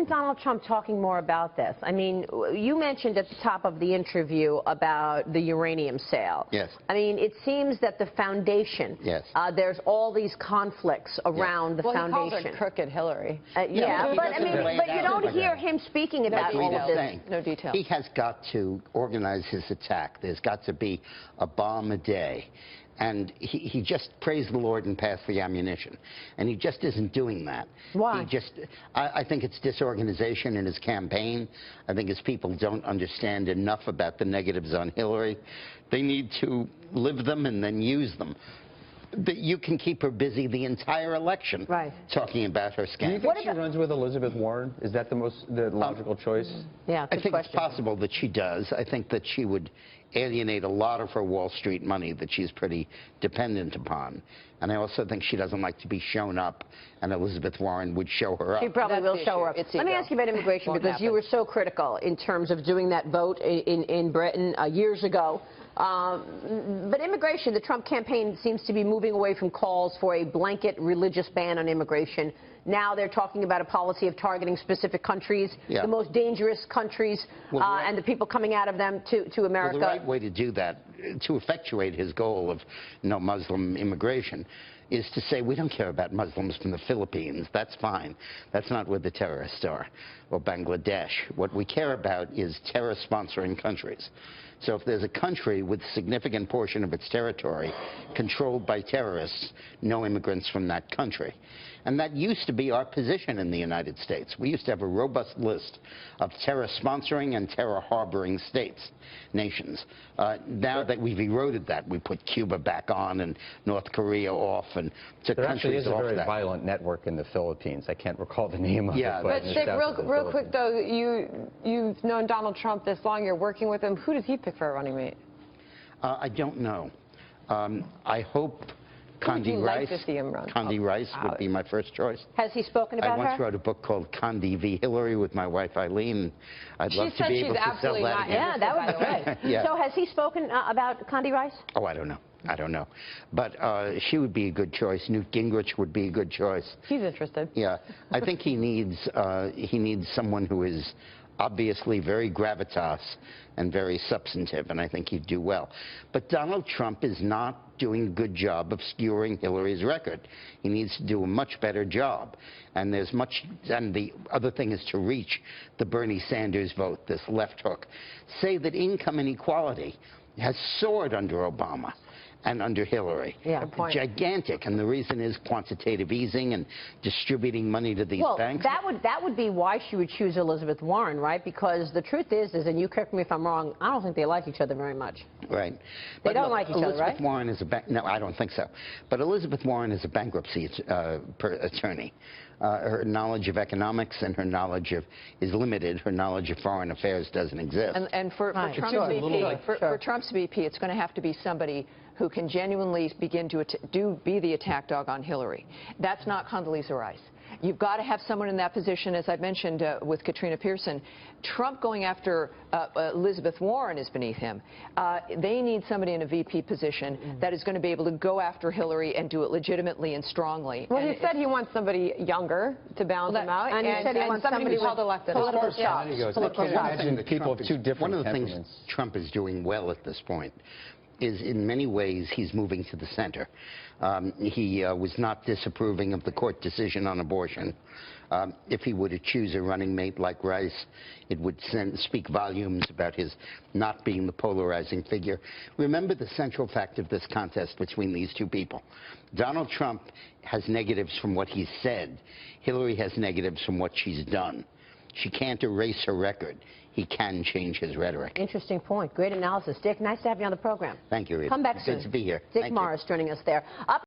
isn't Donald Trump talking more about this? I mean, you mentioned at the top of the interview about the uranium sale. Yes. I mean, it seems that the foundation, yes. There's all these conflicts around the foundation. Well, he calls her crooked Hillary. Yeah, but I mean, but you don't hear him speaking about all of this. No detail. He has got to organize his attack. There's got to be a bomb a day. And he just praised the Lord and passed the ammunition. And he just isn't doing that. Why? I think it's disorganization in his campaign. I think his people don't understand enough about the negatives on Hillary. They need to live them and then use them. But you can keep her busy the entire election talking about her scandal. Do you think she runs with Elizabeth Warren? Is that the logical choice? Yeah, I think it's possible that she does. I think that she would alienate a lot of her Wall Street money that she's pretty dependent upon. And I also think she doesn't like to be shown up, and Elizabeth Warren would show her up. She probably will show her up. Let me ask you about immigration, because you were so critical in terms of doing that vote in Britain years ago. But immigration, the Trump campaign seems to be moving away from calls for a blanket religious ban on immigration. Now they're talking about a policy of targeting specific countries, the most dangerous countries, and the people coming out of them to America. Well, the right way to do that, to effectuate his goal of no Muslim immigration, is to say we don't care about Muslims from the Philippines. That's fine. That's not where the terrorists are, or Bangladesh. What we care about is terror-sponsoring countries. So if there's a country with a significant portion of its territory controlled by terrorists, no immigrants from that country. And that used to be our position in the United States. We used to have a robust list of terror-sponsoring and terror-harboring nations. Now that we've eroded that, we put Cuba back on and North Korea off and took countries off that. There actually is a very violent network in the Philippines. I can't recall the name of it. But Dick, real quick, though, you've known Donald Trump this long. You're working with him. Who does he pick for a running mate? I don't know. I hope Condi Rice would be my first choice. Has he spoken about her? I once wrote a book called Condi v. Hillary with my wife Eileen. I'd love to be able to sell that again. Yeah, that would be great. So has he spoken about Condi Rice? Oh, I don't know. I don't know. But she would be a good choice. Newt Gingrich would be a good choice. He's interested. Yeah. I think he needs someone who is obviously very gravitas and very substantive, and I think he'd do well. But Donald Trump is not doing a good job of skewering Hillary's record. He needs to do a much better job. And there's much, and the other thing is to reach the Bernie Sanders vote, this left hook. Say that income inequality has soared under Obama and under Hillary. Gigantic, and the reason is quantitative easing and distributing money to these banks. That would be why she would choose Elizabeth Warren, right? Because the truth is, and you correct me if I'm wrong, I don't think they like each other very much. Right. They don't like each other, right? Elizabeth Warren is no, I don't think so. But Elizabeth Warren is a bankruptcy attorney. Her knowledge of economics and her knowledge is limited. Her knowledge of foreign affairs doesn't exist. And for Trump's VP, it's going to have to be somebody who can genuinely begin to be the attack dog on Hillary. That's not Condoleezza Rice. You've got to have someone in that position, as I mentioned with Katrina Pearson. Trump going after Elizabeth Warren is beneath him. They need somebody in a VP position that is going to be able to go after Hillary and do it legitimately and strongly. Well, he said he wants somebody younger to balance him out, and he said he wants somebody held elected. One of the things Trump is doing well at this point is in many ways he's moving to the center. He was not disapproving of the court decision on abortion. If he were to choose a running mate like Rice, it would speak volumes about his not being the polarizing figure. Remember the central fact of this contest between these two people. Donald Trump has negatives from what he's said. Hillary has negatives from what she's done. She can't erase her record. He can change his rhetoric. Interesting point. Great analysis. Dick, nice to have you on the program. Thank you, Rita. Come back soon. Good to be here. Dick Morris joining us there. Up